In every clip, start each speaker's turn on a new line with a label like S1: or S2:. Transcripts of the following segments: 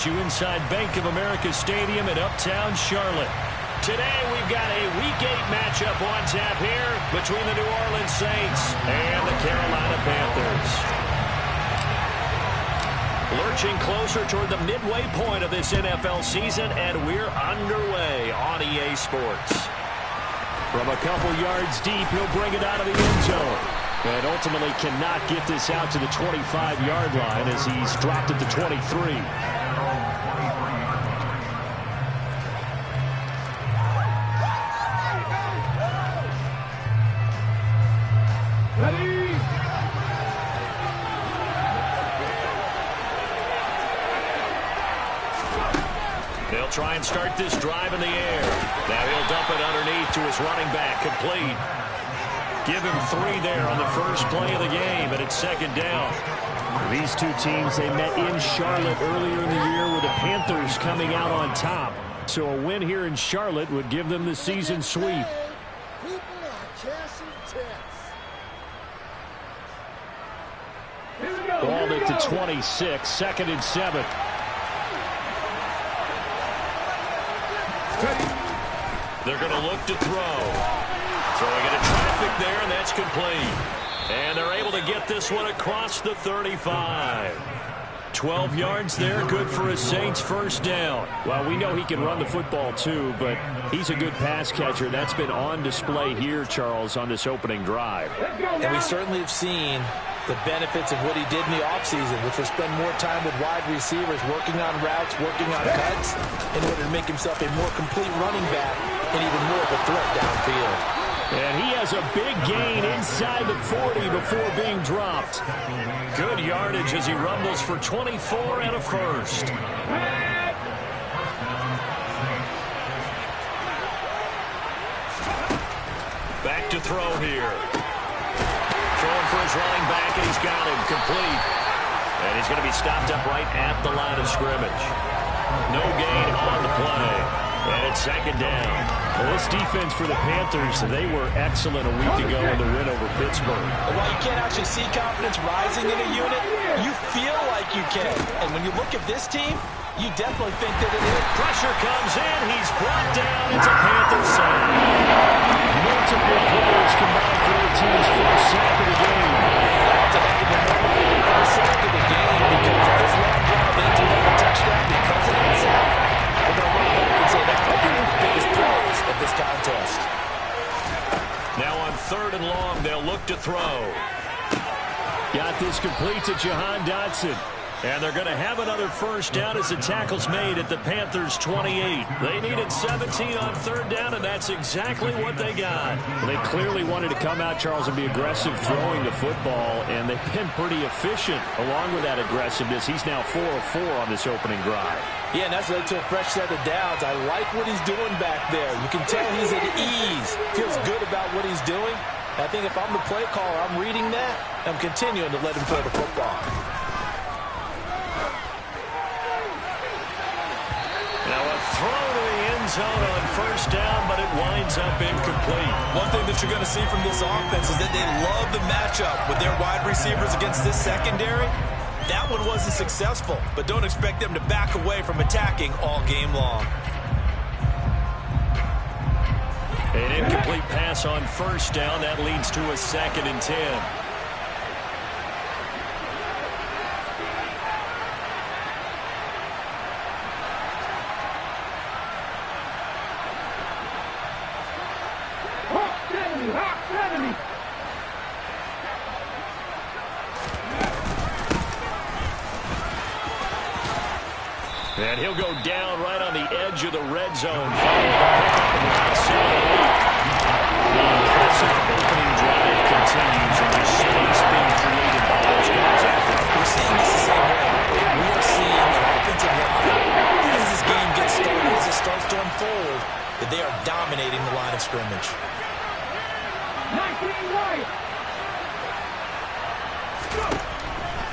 S1: You inside Bank of America Stadium in uptown Charlotte. Today we've got a Week 8 matchup on tap here between the New Orleans Saints and the Carolina Panthers. Lurching closer toward the midway point of this NFL season, and we're underway on EA Sports. From a couple yards deep, he'll bring it out of the end zone. And ultimately cannot get this out to the 25-yard line as he's dropped it to 23. They'll try and start this drive in the air. Now he'll dump it underneath to his running back, complete. Give him 3 there on the first play of the game, and it's second down. These two teams, they met in Charlotte earlier in the year with the Panthers coming out on top. So a win here in Charlotte would give them the season sweep. Ball at the 26, 2nd and 7. They're going to look to throw. Throwing into traffic there, and that's complete. And they're able to get this one across the 35. 12 yards there, good for a Saints first down. Well, we know he can run the football too, but he's a good pass catcher. That's been on display here, Charles, on this opening drive.
S2: And we certainly have seen the benefits of what he did in the offseason, which was spend more time with wide receivers, working on routes, working on cuts, in order to make himself a more complete running back and even more of a threat downfield.
S1: And he has a big gain inside the 40 before being dropped. Good yardage as he rumbles for 24 and a first. Back to throw here. Throwing for his running back, and he's got him complete. And he's going to be stopped up right at the line of scrimmage. No gain on the play. And it's second down. Well, this defense for the Panthers, they were excellent a week ago in the win over Pittsburgh.
S2: And while you can't actually see confidence rising in a unit, you feel like you can. And when you look at this team, you definitely think that it is.
S1: Pressure comes in. He's brought down. It's a Panthers sack. Multiple players combined for their team's first sack of the game.
S2: That's a heck of a moment for the first sack of the game, because if this long drive ends with a touchdown because of that sack, we're going to run back and say that might be one of the biggest plays of this contest.
S1: Now on 3rd and long, they'll look to throw. Got this complete to Jahan Dotson. And they're going to have another first down as the tackle's made at the Panthers' 28. They needed 17 on 3rd down, and that's exactly what they got. Well, they clearly wanted to come out, Charles, and be aggressive throwing the football, and they've been pretty efficient along with that aggressiveness. He's now 4 of 4 on this opening drive.
S2: Yeah, and that's led to a fresh set of downs. I like what he's doing back there. You can tell he's at ease. Feels good about what he's doing. I think if I'm the play caller, I'm reading that. I'm continuing to let him throw the football.
S1: Now a throw to the end zone on first down, but it winds up incomplete.
S3: One thing that you're going to see from this offense is that they love the matchup with their wide receivers against this secondary. That one wasn't successful, but don't expect them to back away from attacking all game long.
S1: An incomplete pass on first down. That leads to a 2nd and 10. And he'll go down right on the edge of the red zone. The impressive opening drive continues, and just space being created by those guys.
S2: We're seeing this the same way. We are seeing an offensive line, as this game gets started, as it starts to unfold, that they are dominating the line of scrimmage.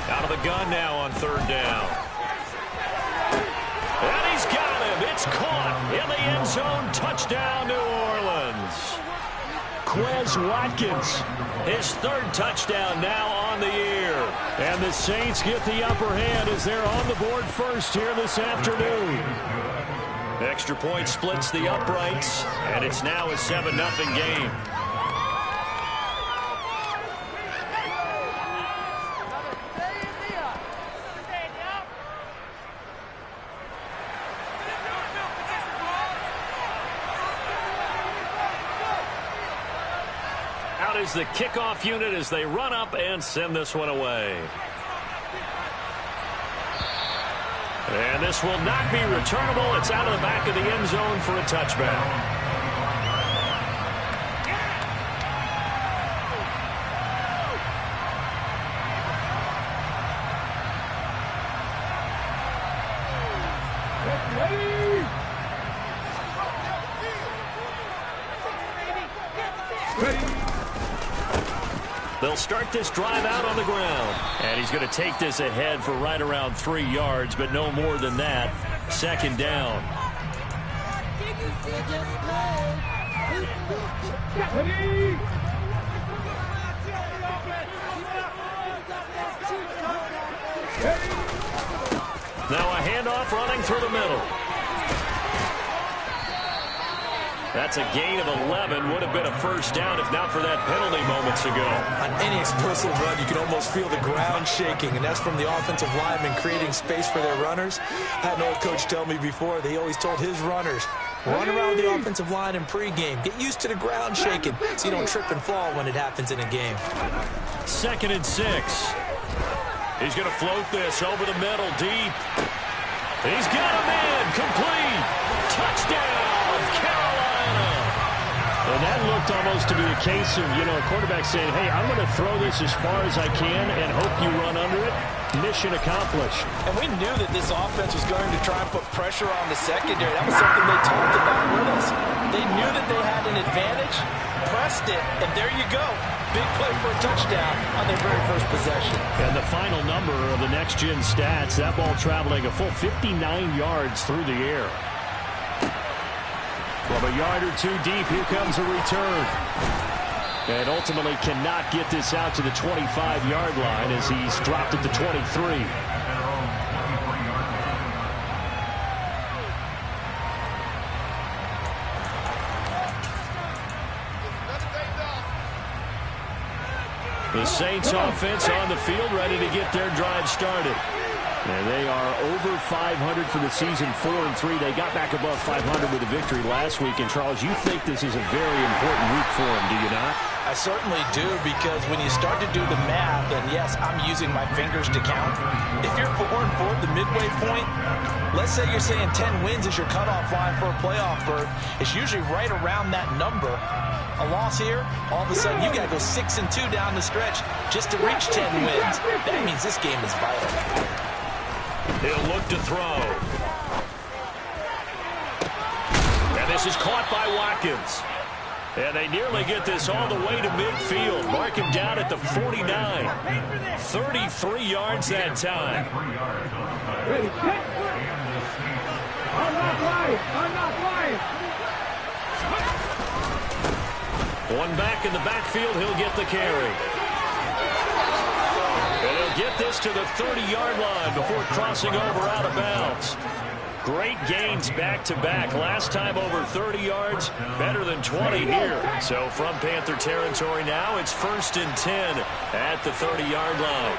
S1: Out of the gun now on 3rd down. And he's got him. It's caught in the end zone. Touchdown, New Orleans. Quez Watkins, his 3rd touchdown now on on the year. And the Saints get the upper hand as they're on the board first here this afternoon. Extra point splits the uprights, and it's now a 7-0 game. Out is the kickoff unit as they run up and send this one away. And this will not be returnable. It's out of the back of the end zone for a touchback. They'll start this drive out on the ground. And he's going to take this ahead for right around 3 yards, but no more than that. Second down. Now a handoff running through the middle. That's a gain of 11. Would have been a first down if not for that penalty moments ago.
S2: On any explosive run, you can almost feel the ground shaking, and that's from the offensive linemen creating space for their runners. I had an old coach tell me before, they always told his runners, run around the offensive line in pregame. Get used to the ground shaking so you don't trip and fall when it happens in a game.
S1: 2nd and 6. He's going to float this over the middle deep. He's got him in. Complete. Touchdown, Carolina. And that looked almost to be a case of, a quarterback saying, hey, I'm going to throw this as far as I can and hope you run under it. Mission accomplished.
S3: And we knew that this offense was going to try and put pressure on the secondary. That was something they talked about with us. They knew that they had an advantage, pressed it, and there you go. Big play for a touchdown on their very first possession.
S1: And the final number of the next-gen stats, that ball traveling a full 59 yards through the air. From a yard or two deep, here comes a return. And ultimately cannot get this out to the 25-yard line as he's dropped at the 23. The Saints offense on the field ready to get their drive started. And they are over 500 for the season, 4-3. They got back above 500 with a victory last week. And, Charles, you think this is a very important week for them, do you not?
S2: I certainly do, because when you start to do the math, and yes, I'm using my fingers to count. If you're 4-4 at the midway point, let's say you're saying 10 wins is your cutoff line for a playoff berth. It's usually right around that number. A loss here, all of a sudden you got to go 6-2 down the stretch just to reach 10 wins. That means this game is vital.
S1: He'll look to throw. And this is caught by Watkins. And they nearly get this all the way to midfield. Mark him down at the 49. 33 yards that time. One back in the backfield, he'll get the carry. And he'll get this to the 30-yard line before crossing over out of bounds. Great gains back-to-back. Last time over 30 yards, better than 20 here. So from Panther territory now, it's 1st and 10 at the 30-yard line.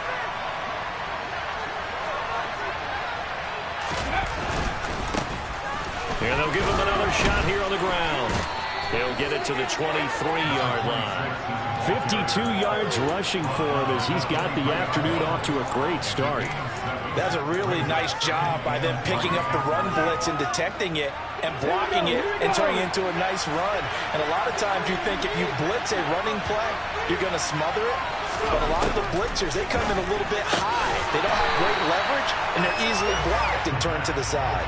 S1: And they'll give him another shot here on the ground. He'll get it to the 23-yard line. 52 yards rushing for him as he's got the afternoon off to a great start.
S2: That's a really nice job by them picking up the run blitz and detecting it and blocking it and turning it into a nice run. And a lot of times you think if you blitz a running play, you're going to smother it. But a lot of the blitzers, they come in a little bit high. They don't have great leverage, and they're easily blocked and turned to the side.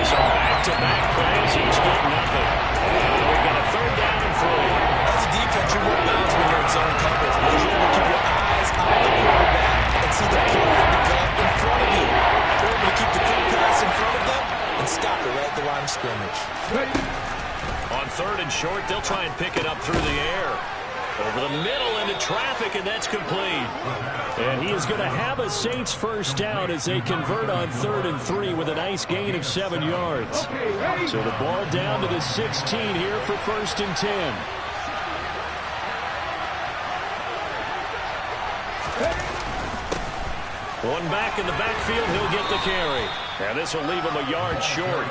S1: So back-to-back plays, each get nothing. And we've got a 3rd down and 3.
S3: As a defense, you're more balanced when you're in zone coverage because you're able to keep your eyes on the quarterback and see the play develop in front of you. You're able to keep the quick pass in front of them and stop it right at the line of scrimmage.
S1: On 3rd and short, they'll try and pick it up through the air. Over the middle into traffic, and that's complete. And he is going to have a Saints first down as they convert on 3rd and 3 with a nice gain of 7 yards. So the ball down to the 16 here for 1st and 10. One back in the backfield, he'll get the carry. And this will leave him a yard short.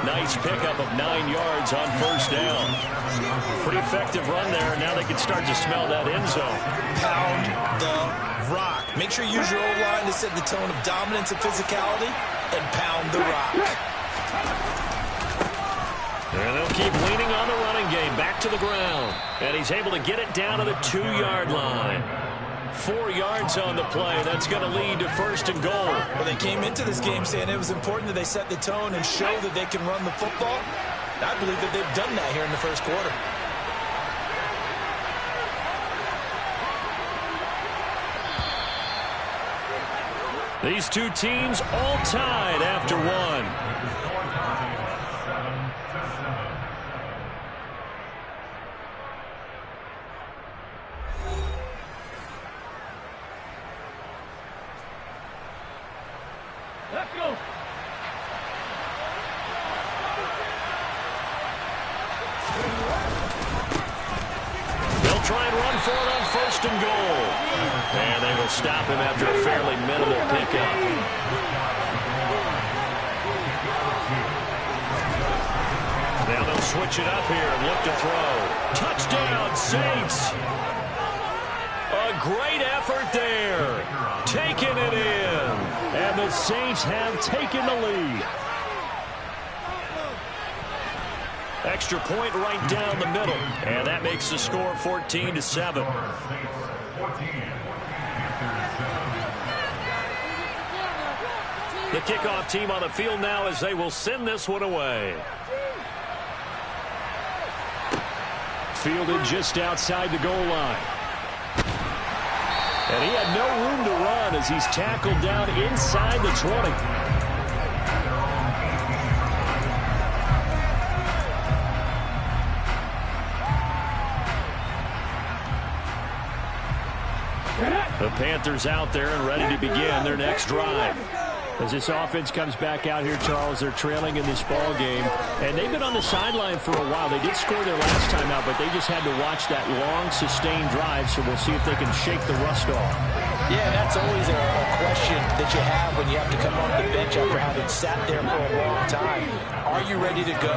S1: Nice pickup of 9 yards on 1st down. Pretty effective run there, and now they can start to smell that end zone.
S3: Pound the rock. Make sure you use your O-line to set the tone of dominance and physicality, and pound the rock.
S1: And they'll keep leaning on the running game. Back to the ground. And he's able to get it down to the 2-yard line. 4 yards on the play. That's going to lead to 1st and goal.
S3: Well, they came into this game saying it was important that they set the tone and show that they can run the football. I believe that they've done that here in the first quarter.
S1: These two teams all tied after one.
S4: Let's go.
S1: They'll try and run for it on 1st and goal. And they will stop him after a fairly minimal pickup. Now they'll switch it up here and look to throw. Touchdown, Saints. A great effort there. Taking it in. And the Saints have taken the lead. Extra point right down the middle. And that makes the score 14-7. The kickoff team on the field now as they will send this one away. Fielded just outside the goal line. And he had no room to run as he's tackled down inside the 20. The Panthers out there and ready to begin their next drive. As this offense comes back out here, Charles, they're trailing in this ball game. And they've been on the sideline for a while. They did score their last time out, but they just had to watch that long, sustained drive. So we'll see if they can shake the rust off.
S2: Yeah, that's always a question that you have when you have to come off the bench after having sat there for a long time. Are you ready to go?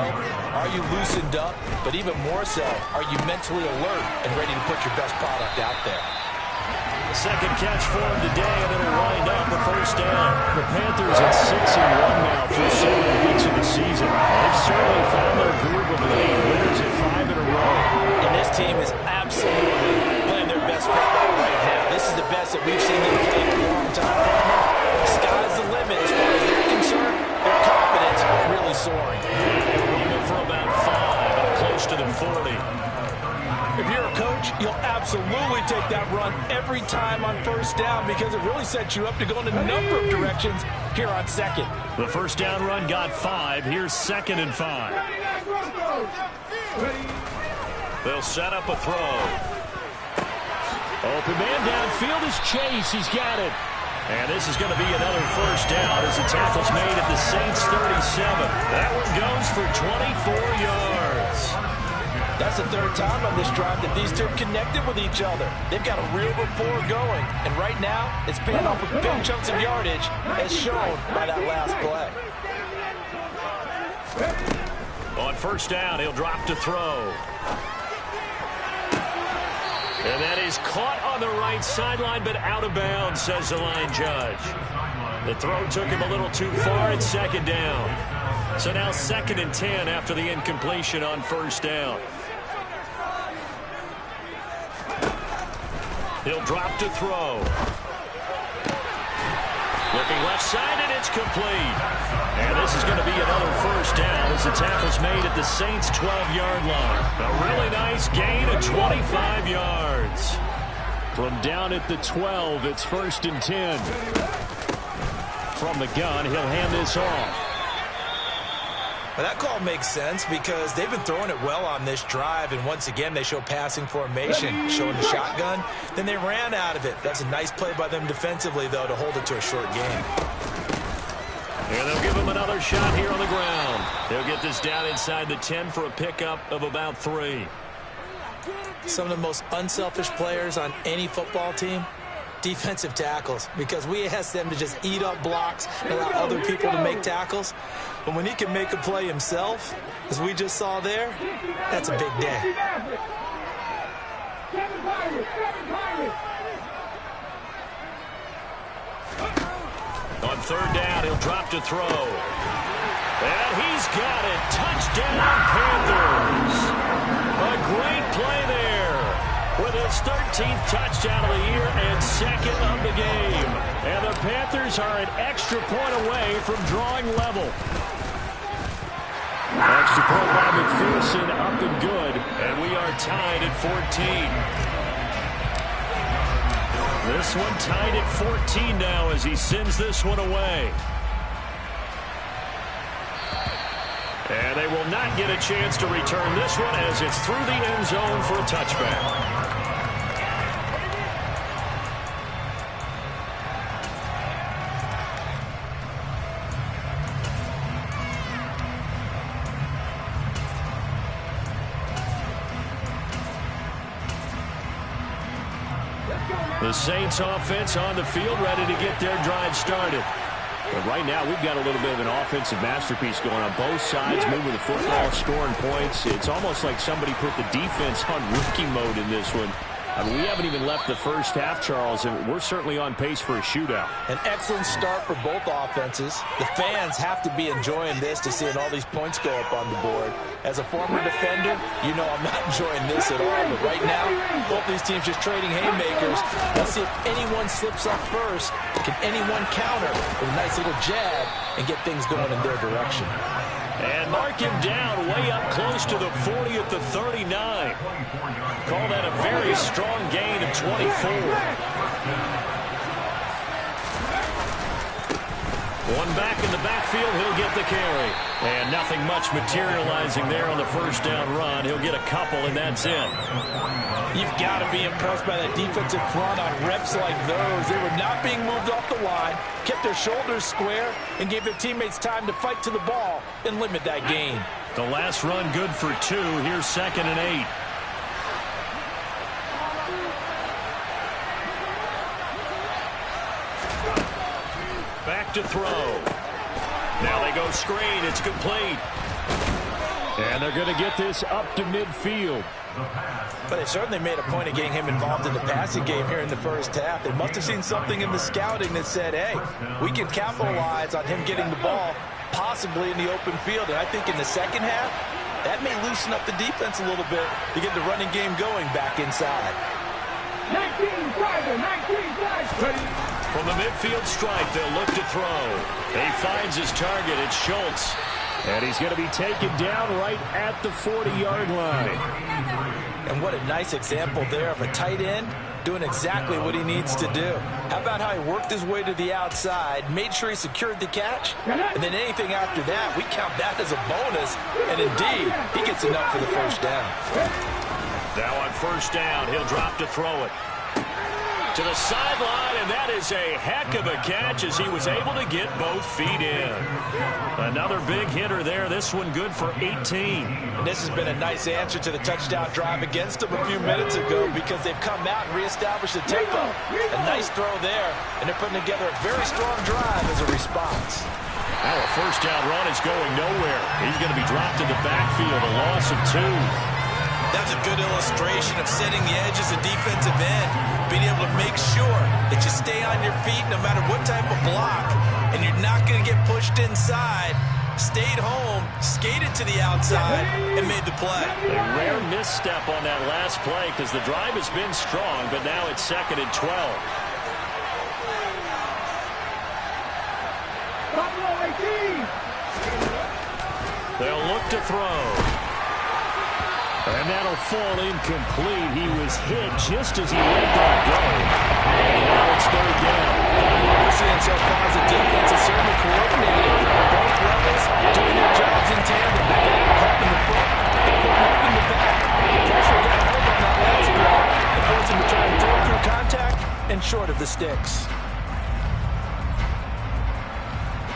S2: Are you loosened up? But even more so, are you mentally alert and ready to put your best product out there?
S1: Second catch for him today, and it'll wind up a 1st down. The Panthers at 6-1 now through 7 weeks of the season. They've certainly found their groove of late. Winners at 5 in a row.
S2: And this team is absolutely playing their best football right now. This is the best that we've seen them play in a long time. The sky's the limit as far as they're concerned. Their confidence really soaring.
S1: Even for about 5, up close to the 40.
S2: If you're a coach, you'll absolutely take that run every time on 1st down because it really sets you up to go in a number of directions here on 2nd.
S1: The 1st down run got 5. Here's 2nd and 5. They'll set up a throw. Open man downfield is Chase. He's got it. And this is going to be another 1st down as the tackle's made at the Saints 37. That one goes for 24 yards.
S2: That's the 3rd time on this drive that these two connected with each other. They've got a real rapport going. And right now, it's paying off with big chunks of yardage as shown by that last play.
S1: On 1st down, he'll drop to throw. And that is caught on the right sideline, but out of bounds, says the line judge. The throw took him a little too far at 2nd down. So now 2nd and 10 after the incompletion on 1st down. He'll drop to throw. Looking left side, and it's complete. And this is going to be another 1st down as the tackle's made at the Saints' 12-yard line. A really nice gain of 25 yards. From down at the 12, it's 1st and 10. From the gun, he'll hand this off.
S2: Well, that call makes sense because they've been throwing it well on this drive, and once again, they show passing formation, showing the shotgun. Then they ran out of it. That's a nice play by them defensively, though, to hold it to a short game.
S1: And they'll give him another shot here on the ground. They'll get this down inside the 10 for a pickup of about 3.
S2: Some of the most unselfish players on any football team, defensive tackles, because we ask them to just eat up blocks and allow other people to make tackles. But when he can make a play himself, as we just saw there, that's a big day.
S1: On 3rd down, he'll drop to throw. And he's got it. Touchdown, Panthers. A great play there with his 13th touchdown of the year and 2nd of the game. And the Panthers are an extra point away from drawing level. Extra point by McPherson, up and good. And we are tied at 14. This one tied at 14 now as he sends this one away. And they will not get a chance to return this one as it's through the end zone for a touchback. The Saints offense on the field, ready to get their drive started. But right now, we've got a little bit of an offensive masterpiece going on both sides, moving the football, scoring points. It's almost like somebody put the defense on rookie mode in this one. I mean, we haven't even left the first half, Charles, and we're certainly on pace for a shootout.
S2: An excellent start for both offenses. The fans have to be enjoying this to seeing all these points go up on the board. As a former defender, you know I'm not enjoying this at all. But right now, both these teams just trading haymakers. Let's see if anyone slips up first. Can anyone counter with a nice little jab and get things going in their direction?
S1: And mark him down way up close to the 40 at the 39. Call that a very strong gain of 24. One back in the backfield, he'll get the carry. And nothing much materializing there on the first down run. He'll get a couple, and that's it.
S2: You've got to be impressed by that defensive front on reps like those. They were not being moved off the line, kept their shoulders square, and gave their teammates time to fight to the ball and limit that gain.
S1: The last run good for 2. Here's 2nd and 8. Back to throw. Now they go screen. It's complete. And they're going to get this up to midfield.
S2: But they certainly made a point of getting him involved in the passing game here in the first half. They must have seen something in the scouting that said, hey, we can capitalize on him getting the ball, possibly in the open field. And I think in the second half, that may loosen up the defense a little bit to get the running game going back inside.
S4: 19 driver, 19 driver.
S1: From the midfield stripe, they'll look to throw. He finds his target. It's Schultz. And he's going to be taken down right at the 40-yard line.
S2: And what a nice example there of a tight end doing exactly what he needs to do. How about how he worked his way to the outside, made sure he secured the catch, and then anything after that, we count that as a bonus. And indeed, he gets enough for the first down.
S1: Now on first down, he'll drop to throw it. To the sideline, and that is a heck of a catch as he was able to get both feet in. Another big hitter there. This one good for 18.
S2: And this has been a nice answer to the touchdown drive against them a few minutes ago because they've come out and reestablished the tempo. A nice throw there, and they're putting together a very strong drive as a response.
S1: Now a first down run is going nowhere. He's going to be dropped in the backfield, a loss of 2.
S2: That's a good illustration of setting the edge as a defensive end, being able to make sure that you stay on your feet no matter what type of block, and you're not going to get pushed inside. Stayed home, skated to the outside, and made the play.
S1: A rare misstep on that last play because the drive has been strong, but now it's 2nd and 12. They'll look to throw. And that'll fall incomplete. He was hit just as he let that go. And now it's 3rd down.
S2: What we're seeing so far is the defense is certainly coordinated. Both levels doing their jobs in tandem. sticks.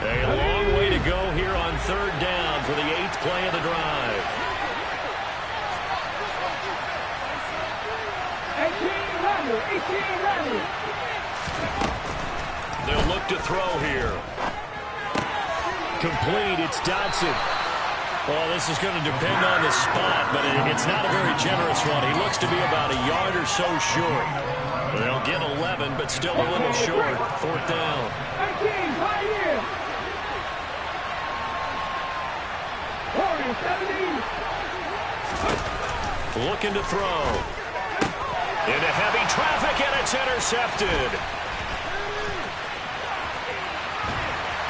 S1: A long way to go here on 3rd down for the 8th play of the drive.
S4: 18 runner.
S1: They'll look to throw here. Complete, it's Dotson. Well, this is going to depend on the spot, but it's not a very generous one. He looks to be about a yard or so short. They'll get 11, but still a little short. 4th down.
S4: 18, right here. 17.
S1: Looking to throw. Into heavy traffic, and it's intercepted.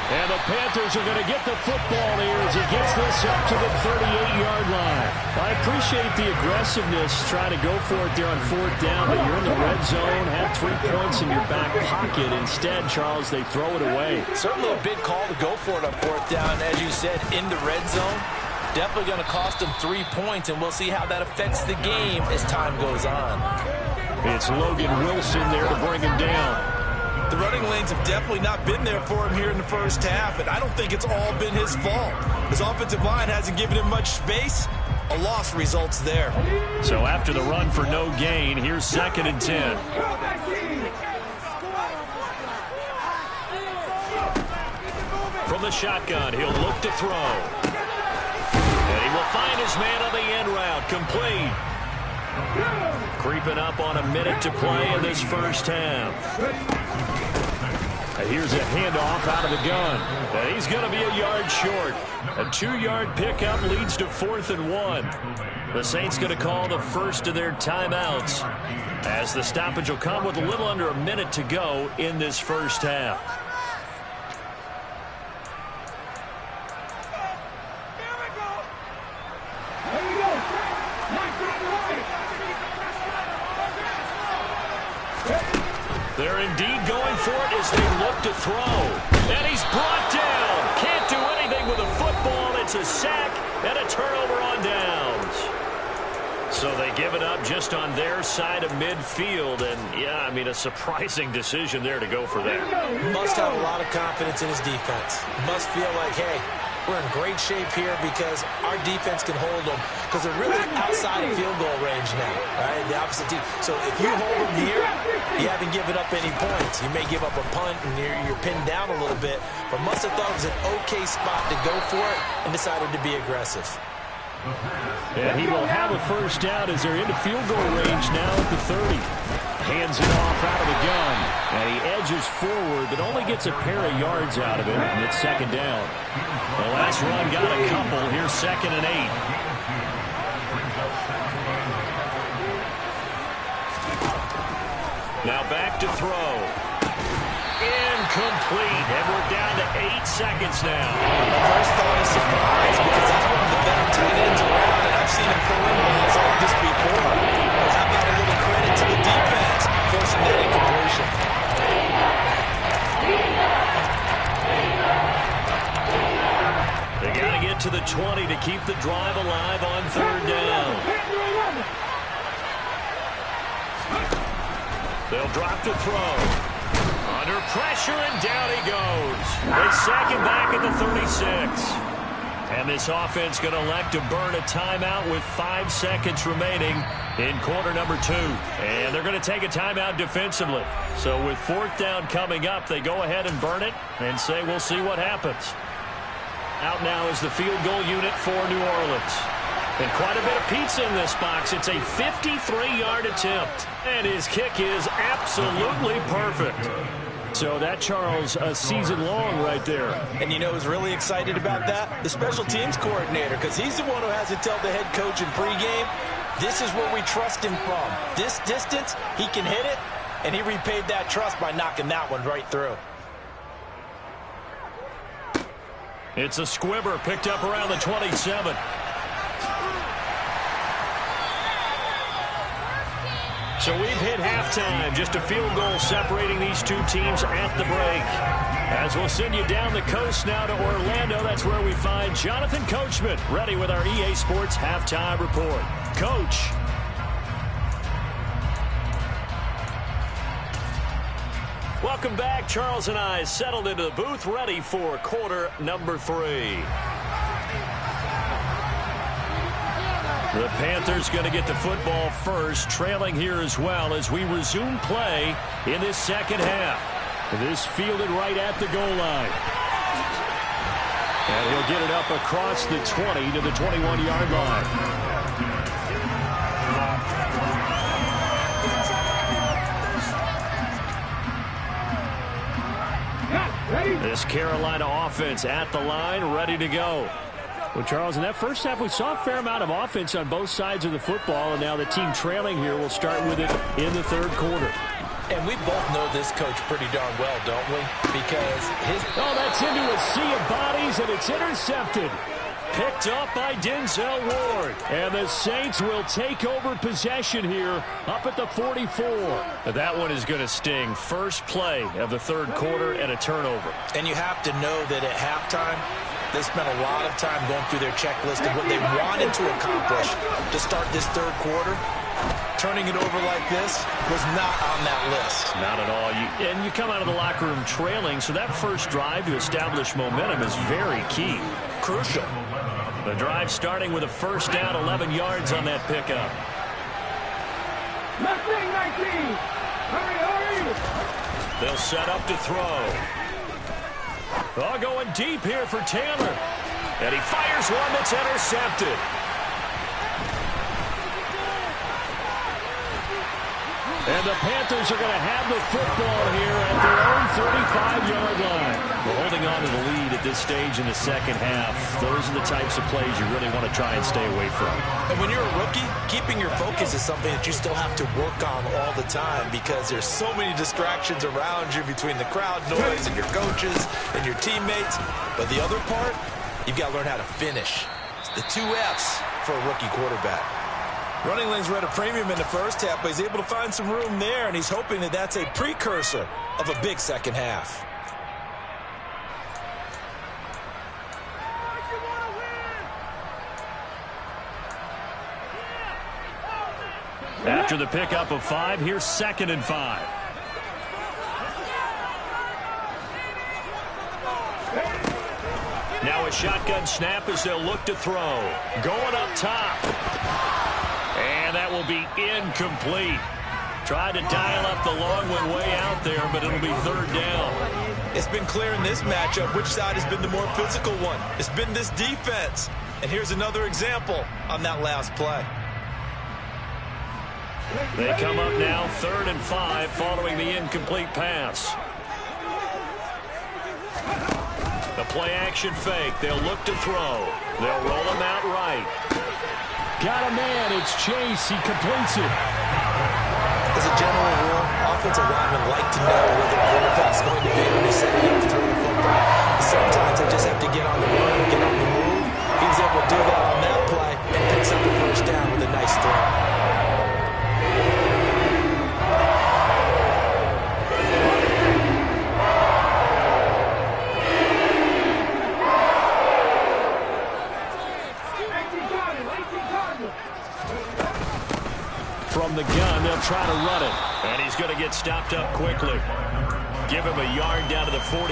S1: And the Panthers are going to get the football here as he gets this up to the 38-yard line. I appreciate the aggressiveness trying to go for it there on 4th down, but you're in the red zone, had 3 points in your back pocket. Instead, Charles, they throw it away.
S2: Certainly a big call to go for it on 4th down. As you said, in the red zone, definitely going to cost them 3 points, and we'll see how that affects the game as time goes on.
S1: It's Logan Wilson there to bring him down.
S3: The running lanes have definitely not been there for him here in the first half, and I don't think it's all been his fault. His offensive line hasn't given him much space. A loss results there.
S1: So after the run for no gain, here's 2nd and 10. From the shotgun, he'll look to throw. And he will find his man on the end route. Complete. Creeping up on a minute to play in this first half. Here's a handoff out of the gun. And he's going to be a yard short. A 2-yard pickup leads to 4th and 1. The Saints going to call the first of their timeouts, as the stoppage will come with a little under a minute to go in this first half. They're indeed going for it as they look to throw. And he's brought down. Can't do anything with a football. It's a sack and a turnover on downs. So they give it up just on their side of midfield. And, yeah, I mean, a surprising decision there to go for that.
S2: Must have a lot of confidence in his defense. Must feel like, hey, we're in great shape here because our defense can hold them, because they're really outside of field goal range now, right? The opposite team. So if you hold them here, you haven't given up any points. You may give up a punt and you're pinned down a little bit, but must have thought it was an okay spot to go for it and decided to be aggressive.
S1: And he will have a first down as they're into field goal range now at the 30. Hands it off out of the gun. And he edges forward, but only gets a pair of yards out of it, and it's 2nd down. The last run got a couple. Here's 2nd and 8. Now back to throw. Incomplete. And we're down to 8 seconds now.
S3: The first thought is surprise, because that's one of the better tight ends around, and I've seen him pull in balls like this before. But how about a little credit to the defense forcing that incompletion?
S1: They got to get to the 20 to keep the drive alive on 3rd down. They'll drop to throw. Under pressure, and down he goes. They sack him back at the 36. And this offense going to elect to burn a timeout with 5 seconds remaining in quarter number 2. And they're going to take a timeout defensively. So with 4th down coming up, they go ahead and burn it and say, we'll see what happens. Out now is the field goal unit for New Orleans. And quite a bit of pizza in this box. It's a 53-yard attempt. And his kick is absolutely perfect. So that, Charles, a season long right there.
S2: And you know who's really excited about that? The special teams coordinator, because he's the one who has to tell the head coach in pregame, this is where we trust him from. This distance, he can hit it, and he repaid that trust by knocking that one right through.
S1: It's a squibber picked up around the 27. So we've hit halftime. Just a field goal separating these two teams at the break. As we'll send you down the coast now to Orlando, that's where we find Jonathan Coachman ready with our EA Sports Halftime Report. Coach. Welcome back. Charles and I settled into the booth, ready for quarter number 3. The Panthers going to get the football first, trailing here as well as we resume play in this second half. This fielded right at the goal line. And he'll get it up across the 20 to the 21-yard line. This Carolina offense at the line, ready to go. Well, Charles, in that first half, we saw a fair amount of offense on both sides of the football, and now the team trailing here will start with it in the third quarter.
S2: And we both know this coach pretty darn well, don't we? Because his...
S1: Oh, that's into a sea of bodies, and it's intercepted. Picked up by Denzel Ward. And the Saints will take over possession here up at the 44. That one is going to sting. First play of the third quarter and a turnover.
S2: And you have to know that at halftime, they spent a lot of time going through their checklist of what they wanted to accomplish to start this third quarter. Turning it over like this was not on that list.
S1: Not at all. And you come out of the locker room trailing, so that first drive to establish momentum is very key.
S2: Crucial.
S1: The drive starting with a first down, 11 yards on that pickup.
S4: Left wing 19. Hurry, hurry.
S1: They'll set up to throw. Oh, going deep here for Taylor. And he fires one that's intercepted. And the Panthers are going to have the football here at their own 35-yard line. We're holding on to the lead at this stage in the second half. Those are the types of plays you really want to try and stay away from.
S2: And when you're a rookie, keeping your focus is something that you still have to work on all the time because there's so many distractions around you between the crowd noise and your coaches and your teammates. But the other part, you've got to learn how to finish. It's the 2 F's for a rookie quarterback. Running lanes were at a premium in the first half, but he's able to find some room there, and he's hoping that that's a precursor of a big second half.
S1: After the pickup of 5, here's 2nd and 5. Now a shotgun snap as they'll look to throw. Going up top. And that will be incomplete. Tried to dial up the long one way out there, but it'll be third down.
S2: It's been clear in this matchup which side has been the more physical one. It's been this defense. And here's another example on that last play.
S1: They come up now 3rd and 5 following the incomplete pass. The play action fake. They'll look to throw. They'll roll him out right. Got a man. It's Chase. He completes it.
S2: As a general rule, offensive linemen like to know where the quarterback's going to be when they set it up to throw the football. Sometimes they just have to get on the run, get on the move. He was able to do that on that play and picks up the first down with a nice throw.
S1: From the gun, they'll try to run it. And he's going to get stopped up quickly. Give him a yard down to the 43.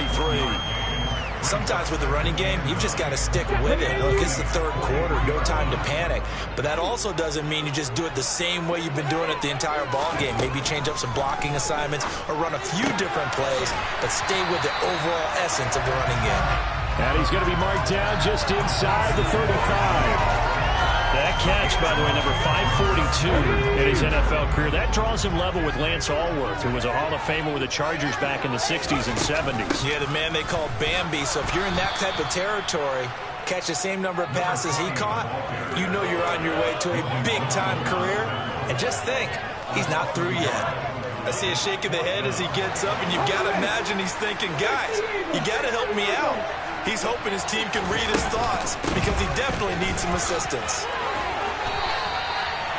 S2: Sometimes with the running game, you've just got to stick with it. Look, it's the third quarter, no time to panic. But that also doesn't mean you just do it the same way you've been doing it the entire ball game. Maybe change up some blocking assignments or run a few different plays, but stay with the overall essence of the running game.
S1: And he's going to be marked down just inside the 35. That catch, by the way, number 542 in his NFL career. That draws him level with Lance Allworth, who was a Hall of Famer with the Chargers back in the 60s and 70s.
S2: Yeah, the man they call Bambi. So if you're in that type of territory, catch the same number of passes he caught, you know you're on your way to a big-time career. And just think, he's not through yet. I see a shake of the head as he gets up, and you've got to imagine he's thinking, guys, you got to help me out. He's hoping his team can read his thoughts because he definitely needs some assistance.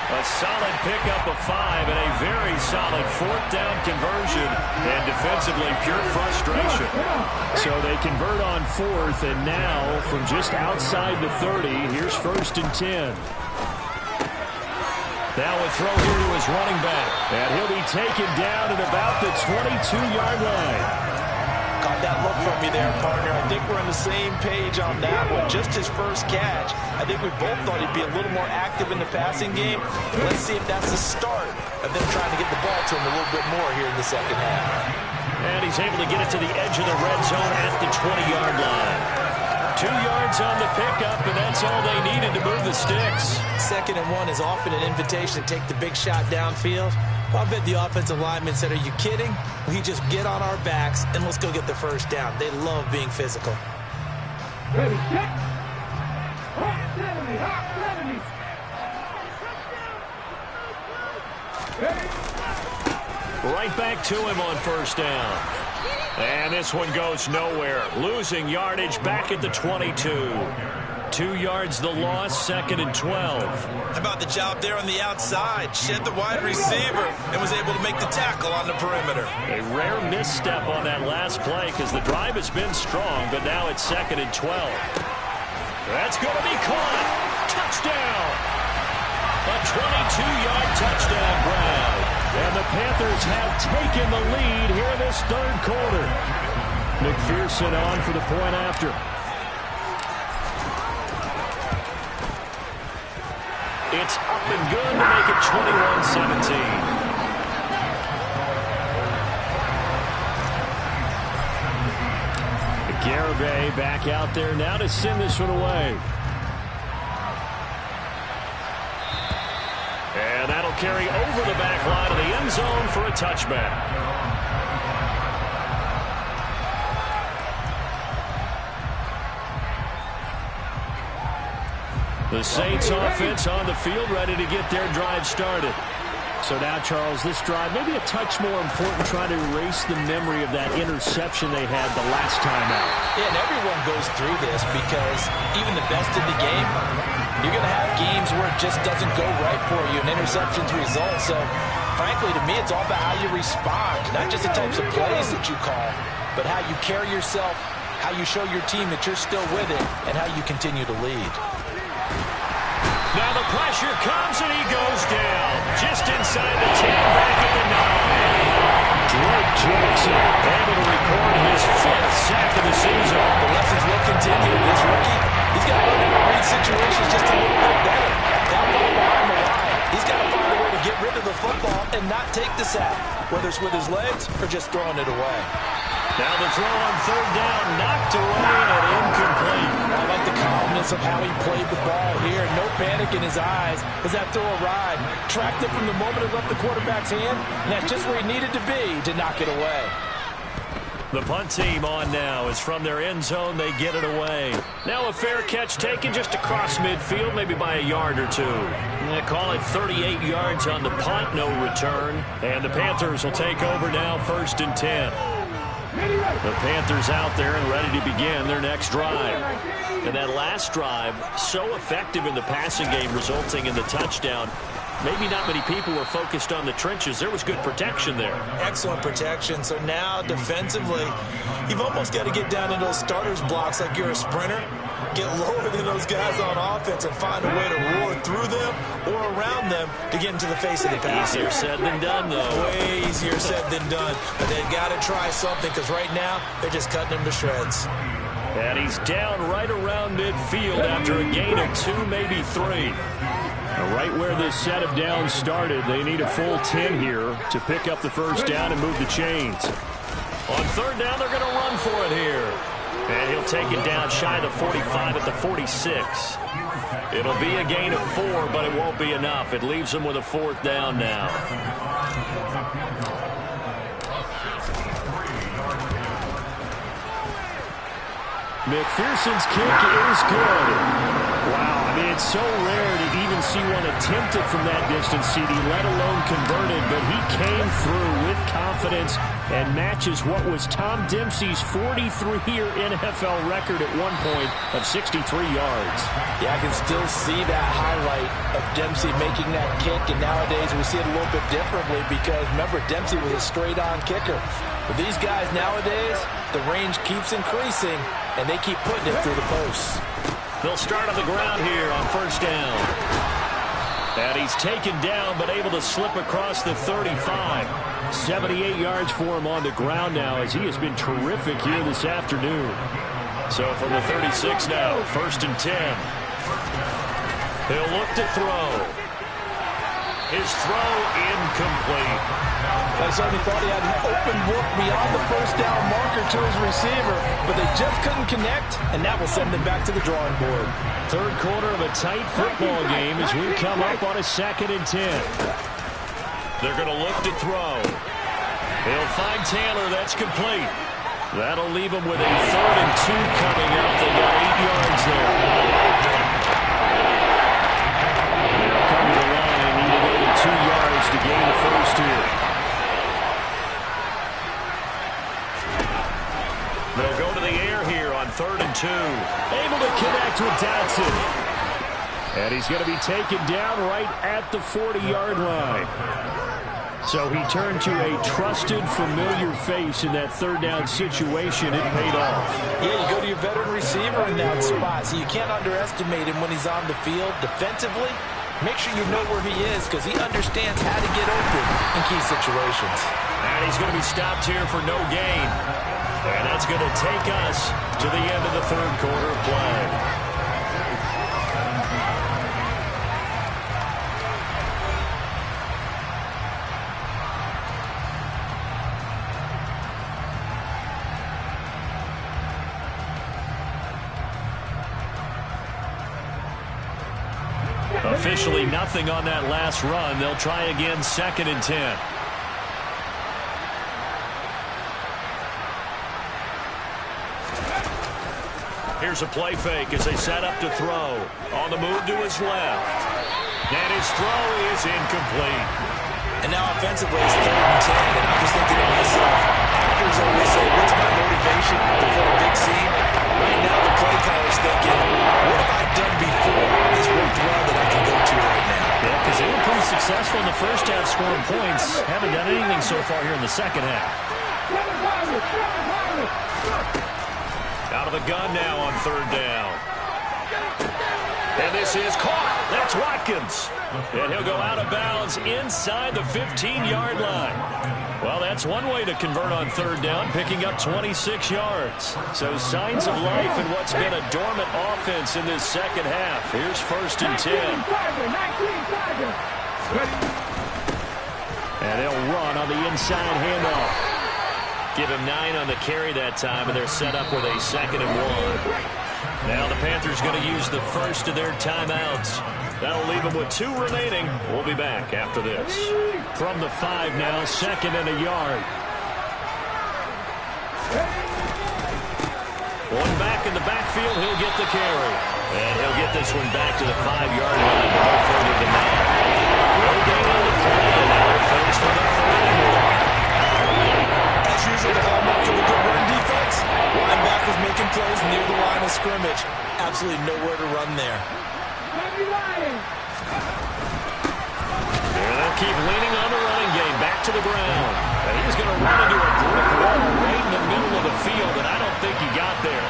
S1: A solid pickup of 5 and a very solid 4th down conversion. And defensively, pure frustration. So they convert on 4th, and now from just outside the 30, here's 1st and 10. Now a throw here to his running back. And he'll be taken down at about the 22-yard line.
S3: Caught that look from me there, partner. I think we're on the same page on that one. Just his first catch. I think we both thought he'd be a little more active in the passing game. Let's see if that's the start of them trying to get the ball to him a little bit more here in the second half.
S1: And he's able to get it to the edge of the red zone at the 20-yard line. 2 yards on the pickup, and that's all they needed to move the sticks.
S2: 2nd and 1 is often an invitation to take the big shot downfield. I bet the offensive linemen said, are you kidding? We just get on our backs and let's go get the first down. They love being physical.
S4: Ready, set. Hot 70, hot 70. Ready.
S1: Right back to him on first down. And this one goes nowhere. Losing yardage back at the 22. 2 yards the loss, 2nd and 12.
S3: How about the job there on the outside? Shed the wide receiver and was able to make the tackle on the perimeter.
S1: A rare misstep on that last play because the drive has been strong, but now it's 2nd and 12. That's going to be caught. Touchdown. A 22-yard touchdown grab. And the Panthers have taken the lead here in this 3rd quarter. McPherson on for the point after. It's up and good to make it 21-17. Garibay back out there now to send this one away. And that'll carry over the back line of the end zone for a touchback. The Saints offense on the field ready to get their drive started. So now, Charles, this drive maybe a touch more important, trying to erase the memory of that interception they had the last time out.
S3: Yeah, and everyone goes through this because even the best in the game, you're going to have games where it just doesn't go right for you and interceptions result. So, frankly, to me, it's all about how you respond, not just the types of plays that you call, but how you carry yourself, how you show your team that you're still with it, and how you continue to lead.
S1: Now the pressure comes, and he goes down. Just inside the 10, back at the 9. Drake Jackson able to record his 5th sack of the season.
S3: The lessons will continue. This rookie, he's got to learn to read situations just a little bit better. Down ball behind the line. He's got to find a way to get rid of the football and not take the sack, whether it's with his legs or just throwing it away.
S1: Now the throw on 3rd down, knocked away and incomplete.
S3: I like the calmness of how he played the ball here. No panic in his eyes as that throw arrived. Tracked it from the moment it left the quarterback's hand, and that's just where he needed to be to knock it away.
S1: The punt team on now is from their end zone. They get it away. Now a fair catch taken just across midfield, maybe by a yard or two. They call it 38 yards on the punt, no return. And the Panthers will take over now, 1st and 10. The Panthers out there and ready to begin their next drive. And that last drive, so effective in the passing game, resulting in the touchdown. Maybe not many people were focused on the trenches. There was good protection there.
S3: Excellent protection. So now, defensively, you've almost got to get down in those starters blocks like you're a sprinter. Get lower than those guys on offense and find a way to roar through them or around them to get into the face of the passer.
S1: Easier said than done, though.
S3: Way easier said than done. But they've got to try something because right now, they're just cutting him to shreds.
S1: And he's down right around midfield after a gain of 2, maybe 3. Right where this set of downs started, they need a full 10 here to pick up the first down and move the chains. On 3rd down, they're going to run for it here. And he'll take it down shy of the 45 at the 46. It'll be a gain of 4, but it won't be enough. It leaves them with a 4th down now. McPherson's kick is good. Wow, I mean, it's so rare to even see one attempted from that distance, CD, let alone converted, but he came through with confidence and matches what was Tom Dempsey's 43-year NFL record at one point of 63 yards.
S2: Yeah, I can still see that highlight of Dempsey making that kick, and nowadays we see it a little bit differently because, remember, Dempsey was a straight-on kicker. But these guys nowadays, the range keeps increasing, and they keep putting it through the posts.
S1: They'll start on the ground here on 1st down. And he's taken down, but able to slip across the 35. 78 yards for him on the ground now, as he has been terrific here this afternoon. So from the 36 now, 1st and 10. He'll look to throw. His throw incomplete.
S3: I certainly thought he had an open look beyond the first down marker to his receiver, but they just couldn't connect, and that will send them back to the drawing board.
S1: Third quarter of a tight football game as we come up on a 2nd and 10. They're going to look to throw. He'll find Taylor. That's complete. That'll leave him with a 3rd and 2 coming up. They got 8 yards there. They'll come to the line, needing only 2 yards to gain the first here. They'll go to the air here on 3rd and 2. Able to connect with Dotson. And he's going to be taken down right at the 40-yard line. So he turned to a trusted, familiar face in that 3rd down situation. It paid off.
S3: Yeah, you go to your veteran receiver in that spot, so you can't underestimate him when he's on the field. Defensively, make sure you know where he is, because he understands how to get open in key situations.
S1: And he's going to be stopped here for no gain. And that's going to take us to the end of the 3rd quarter of play. Officially nothing on that last run. They'll try again, 2nd and 10. Here's a play fake as they set up to throw. On the move to his left. And his throw is incomplete.
S3: And now offensively, it's 3rd and 10. And I'm just thinking to myself, actors always say, what's my motivation before a big scene? Right now, the play caller's thinking, what have I done before this worked well that I can go to right now?
S1: Yeah, because they were pretty successful in the first half scoring points. Haven't done anything so far here in the second half. Out of the gun now on 3rd down. And this is caught. That's Watkins. And he'll go out of bounds inside the 15-yard line. Well, that's one way to convert on 3rd down, picking up 26 yards. So signs of life in what's been a dormant offense in this second half. Here's 1st and 10. And they'll run on the inside handoff. Give him 9 on the carry that time, and they're set up with a 2nd and 1. Now the Panthers going to use the first of their timeouts. That'll leave them with 2 remaining. We'll be back after this. From the 5 now, 2nd and a yard. One back in the backfield, he'll get the carry. And he'll get this one back to the 5-yard line, but no further than that. No gain on the play, and now they're finished for the 3rd and 1.
S3: As usual, the hallmark of a good run defense, linebackers making plays near the line of scrimmage. Absolutely nowhere to run there.
S1: There they'll keep leaning on the running game. Back to the ground. And he's going to run into a brick wall right in the middle of the field, and I don't think he got there.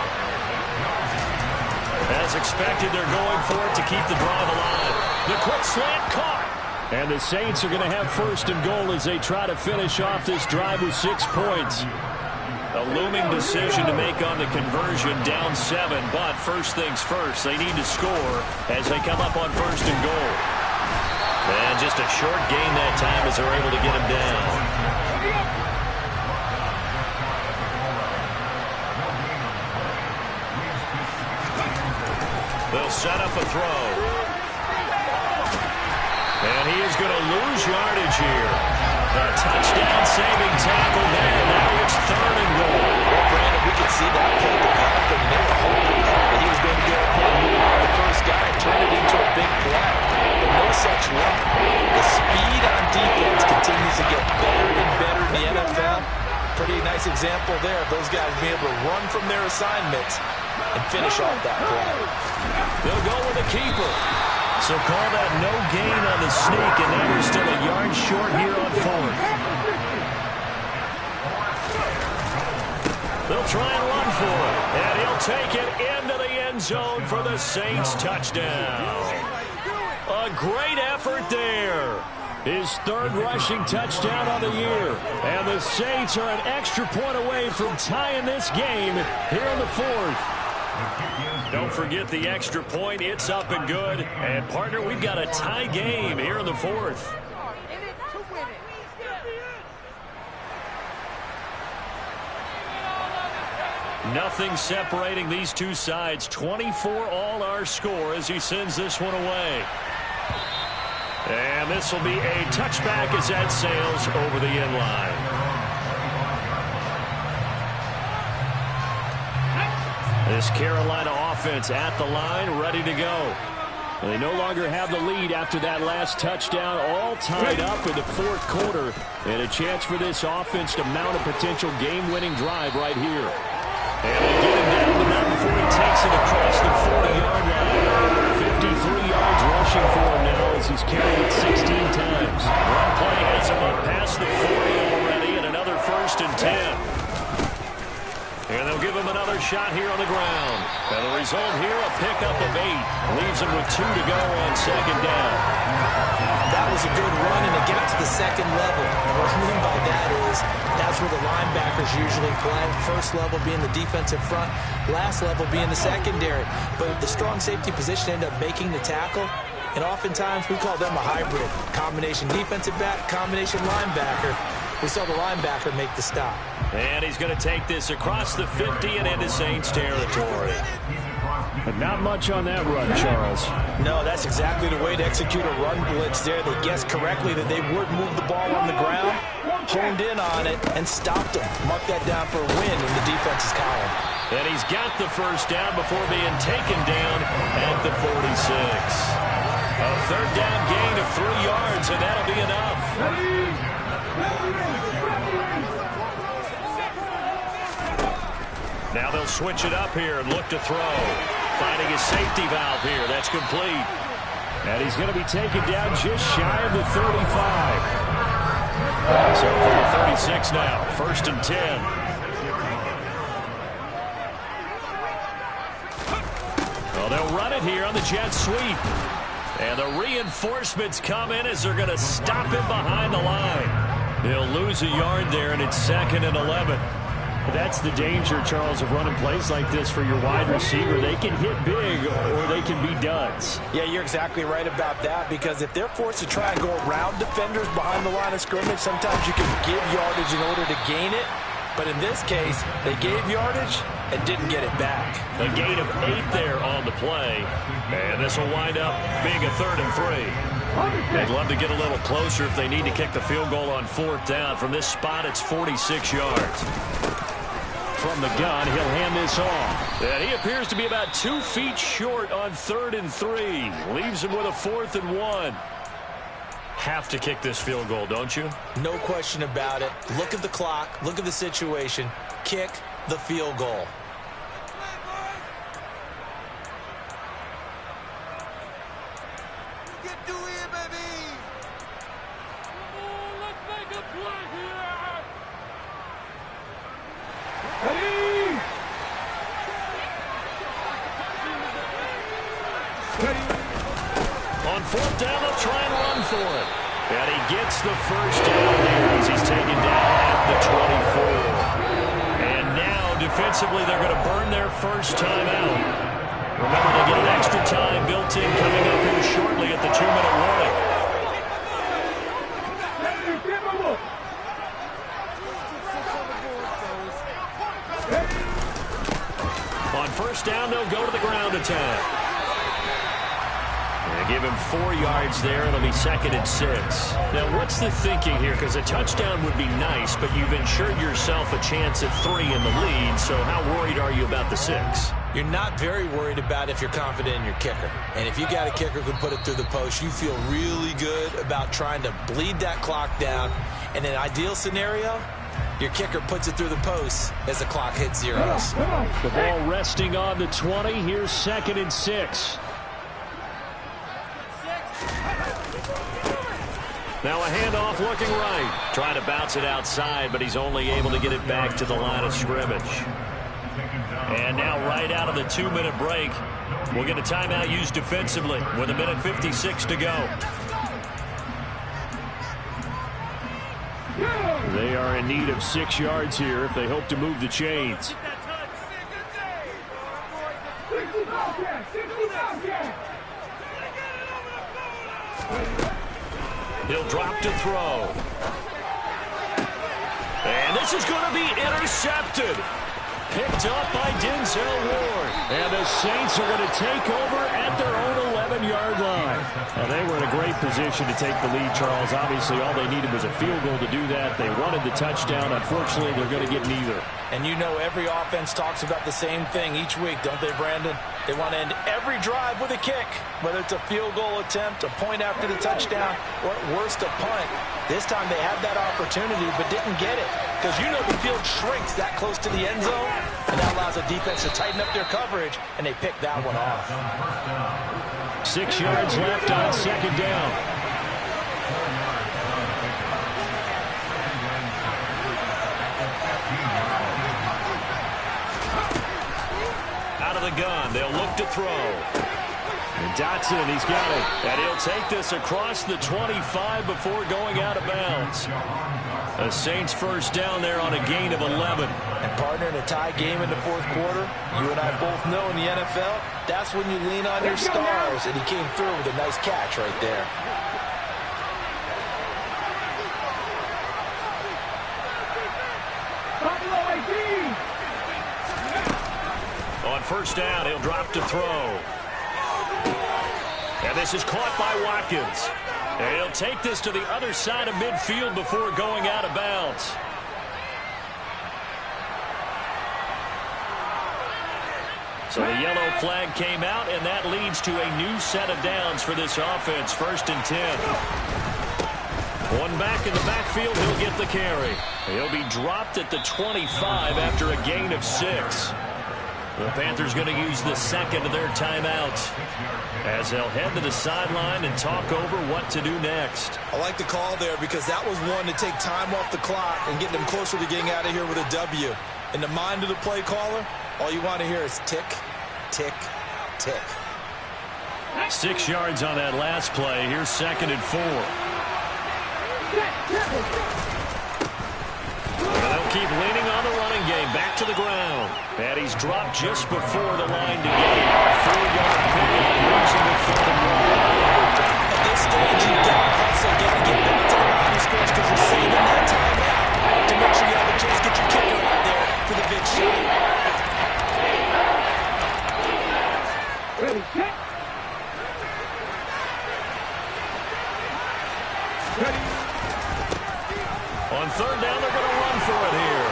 S1: As expected, they're going for it to keep the drive alive. The quick slant caught. And the Saints are going to have 1st and goal as they try to finish off this drive with 6 points. A looming decision to make on the conversion, down 7, but first things first, they need to score as they come up on 1st and goal. And just a short gain that time as they're able to get him down. They'll set up a throw. And he is going to lose yardage here. A touchdown-saving tackle there. Now it's 3rd and goal.
S3: Well, Brandon, we could see that play developing. They were hoping that he was going to get a quick move on the first guy and turn it into a big play. But no such luck. The speed on defense continues to get better and better in the NFL. Pretty nice example there of those guys being able to run from their assignments and finish off that play.
S1: They'll go with a keeper. So call that no gain on the sneak, and now we're still a yard short here on 4th. They'll try and run for it, and he'll take it into the end zone for the Saints touchdown. A great effort there. His third rushing touchdown on the year. And the Saints are an extra point away from tying this game here in the fourth. Don't forget the extra point. It's up and good. And, partner, we've got a tie game here in the fourth. Nothing separating these two sides. 24 all our score as he sends this one away. And this will be a touchback as that sails over the end line. This Carolina offense at the line, ready to go. And they no longer have the lead after that last touchdown, all tied up in the fourth quarter. And a chance for this offense to mount a potential game-winning drive right here. And they get him down the mountain before he takes it across the 40-yard line. 53 yards rushing for him now as he's carried it 16 times. One play has him up past the 40 already, and another 1st and 10. And they'll give him another shot here on the ground. And the result here, a pickup of 8. Leaves him with 2 to go on second down.
S2: That was a good run, and it got to the second level. And what I mean by that is that's where the linebackers usually play. First level being the defensive front, last level being the secondary. But the strong safety position ended up making the tackle. And oftentimes we call them a hybrid. Combination defensive back, combination linebacker. We saw the linebacker make the stop.
S1: And he's going to take this across the 50 and into Saints territory. But not much on that run, Charles.
S3: No, that's exactly the way to execute a run blitz there. They guessed correctly that they would move the ball on the ground, honed in on it, and stopped them. Mark that down for a win in the defense's column.
S1: And he's got the first down before being taken down at the 46. A third down gain of 3 yards, and that'll be enough. Now they'll switch it up here and look to throw. Finding his safety valve here. That's complete. And he's going to be taken down just shy of the 35. So from the 36 now, 1st and 10. Well, they'll run it here on the jet sweep. And the reinforcements come in as they're going to stop him behind the line. He'll lose a yard there, and it's 2nd and 11. That's the danger, Charles, of running plays like this for your wide receiver. They can hit big or they can be duds.
S3: Yeah, you're exactly right about that, because if they're forced to try and go around defenders behind the line of scrimmage, sometimes you can give yardage in order to gain it. But in this case, they gave yardage and didn't get it back.
S1: A gain of 8 there on the play. And this will wind up being a 3rd and 3. They'd love to get a little closer if they need to kick the field goal on 4th down. From this spot, it's 46 yards. From the gun, he'll hand this off. And he appears to be about 2 feet short on 3rd and 3. Leaves him with a 4th and 1. Have to kick this field goal, don't you?
S2: No question about it. Look at the clock. Look at the situation. Kick the field goal.
S1: On 4th down, they'll try and run for it. And he gets the first down here as he's taken down at the 24. And now, defensively, they're going to burn their first time out. Remember, they get an extra time built in coming up here shortly at the 2-minute warning. On 1st down, they'll go to the ground attack. They give him 4 yards there. It'll be 2nd and 6. Now, what's the thinking here? Because a touchdown would be nice, but you've ensured yourself a chance at 3 in the lead. So how worried are you about the 6?
S2: You're not very worried about if you're confident in your kicker. And if you got a kicker who can put it through the post, you feel really good about trying to bleed that clock down. In an ideal scenario, your kicker puts it through the post as the clock hits zeros.
S1: The ball resting on the 20. Here's 2nd and 6. Now a handoff looking right. Trying to bounce it outside, but he's only able to get it back to the line of scrimmage. And now right out of the 2-minute break, We'll get a timeout used defensively with 1:56 to go.
S5: They are in need of 6 yards here if they hope to move the chains.
S1: He'll drop to throw. And this is going to be intercepted. Picked up by Denzel Ward. And the Saints are going to take over at their own 11-yard line.
S5: Well, they were in a great position to take the lead, Charles. Obviously, all they needed was a field goal to do that. They wanted the touchdown. Unfortunately, they're going to get neither.
S2: And you know every offense talks about the same thing each week, don't they, Brandon? They want to end every drive with a kick, whether it's a field goal attempt, a point after the touchdown, or at worst a punt. This time they had that opportunity but didn't get it because you know the field shrinks that close to the end zone, and that allows the defense to tighten up their coverage, and they picked that one off.
S1: 6 yards left on second down. Out of the gun, they'll look to throw.
S5: And Dotson, he's got it.
S1: And he'll take this across the 25 before going out of bounds. The Saints first down there on a gain of 11.
S2: And partner, in a tie game in the fourth quarter, you and I both know in the NFL, that's when you lean on your stars, and he came through with a nice catch right there.
S1: On first down, he'll drop to throw. And this is caught by Watkins. And he'll take this to the other side of midfield before going out of bounds. So the yellow flag came out, and that leads to a new set of downs for this offense. 1st and 10. One back in the backfield, he'll get the carry. He'll be dropped at the 25 after a gain of 6. The Panthers going to use the second of their timeouts as they'll head to the sideline and talk over what to do next.
S3: I like the call there because that was one to take time off the clock and get them closer to getting out of here with a W. In the mind of the play caller, all you want to hear is tick, tick, tick.
S1: 6 yards on that last play. Here's 2nd and 4. Well, they'll keep leaning on the running game. Back to the ground. And he's dropped just before the line to gain. 4-yard pickup, losing the 3rd and 1.
S2: At this stage, you got to hustle, get back to the line of scrimmage because you're saving that timeout to make sure you have a chance to get your kicker out there for the big shot.
S4: Ready, set. Ready.
S1: On 3rd down, they're going to run for it here.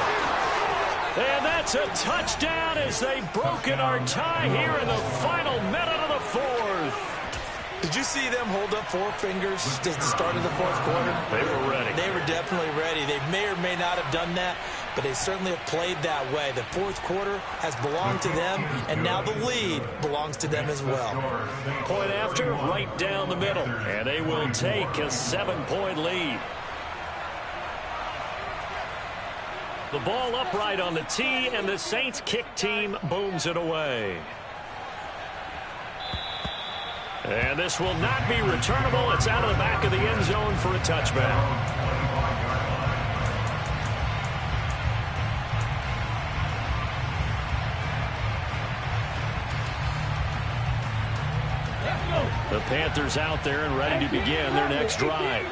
S1: And that's a touchdown as they've broken our tie here in the final minute of the 4th.
S2: Did you see them hold up 4 fingers at the start of the 4th quarter?
S1: They were ready.
S2: They were definitely ready. They may or may not have done that, but they certainly have played that way. The 4th quarter has belonged to them, and now the lead belongs to them as well.
S1: Point after, right down the middle. And they will take a 7-point lead. The ball upright on the tee, and the Saints kick team booms it away. And this will not be returnable. It's out of the back of the end zone for a touchback. The Panthers out there and ready to begin their next drive.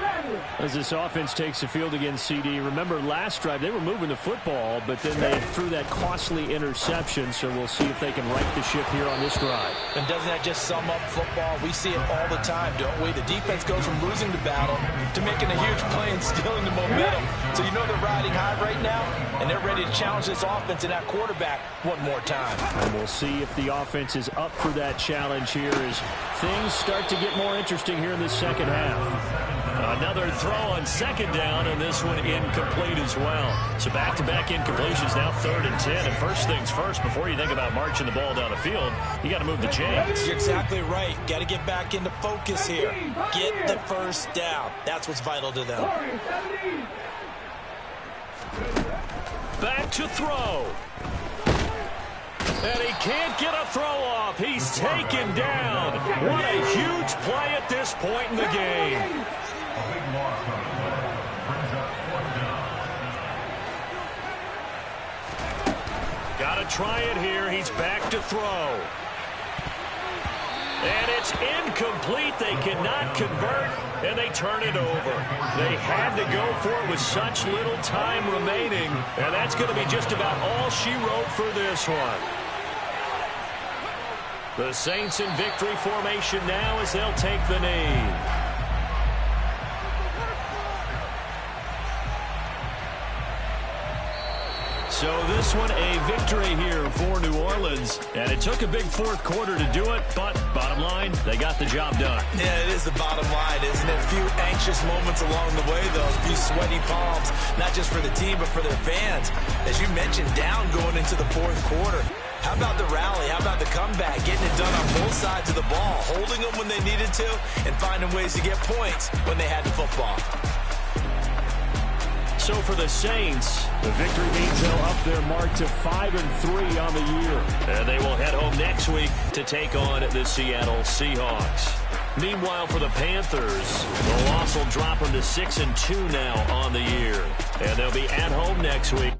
S5: As this offense takes the field against CD, remember last drive they were moving the football, but then they threw that costly interception, so we'll see if they can right the ship here on this drive.
S2: And doesn't that just sum up football? We see it all the time, don't we? The defense goes from losing the battle to making a huge play and stealing the momentum. So you know they're riding high right now, and they're ready to challenge this offense and that quarterback one more time.
S5: And we'll see if the offense is up for that challenge here as things start to get more interesting here in the second half.
S1: Another throw on 2nd down, and this one incomplete as well. So back-to-back incompletions, now 3rd and 10. And first things first, before you think about marching the ball down the field, you got to move the chains.
S2: You're exactly right. Got to get back into focus here. Get the first down. That's what's vital to them.
S1: Back to throw. And he can't get a throw off. He's taken down. What a huge play at this point in the game. Got to try it here. He's back to throw. And it's incomplete. They cannot convert, and they turn it over. They had to go for it with such little time remaining, and that's going to be just about all she wrote for this one. The Saints in victory formation now as they'll take the knee. So this one a victory here for New Orleans. And it took a big fourth quarter to do it, but bottom line, they got the job done.
S3: Yeah, it is the bottom line, isn't it? A few anxious moments along the way, though. A few sweaty palms, not just for the team, but for their fans. As you mentioned, down going into the fourth quarter. How about the rally? How about the comeback? Getting it done on both sides of the ball, holding them when they needed to, and finding ways to get points when they had the football.
S5: So for the Saints, the victory means they'll up their mark to 5-3 on the year.
S1: And they will head home next week to take on the Seattle Seahawks. Meanwhile, for the Panthers, the loss will drop them to 6-2 now on the year. And they'll be at home next week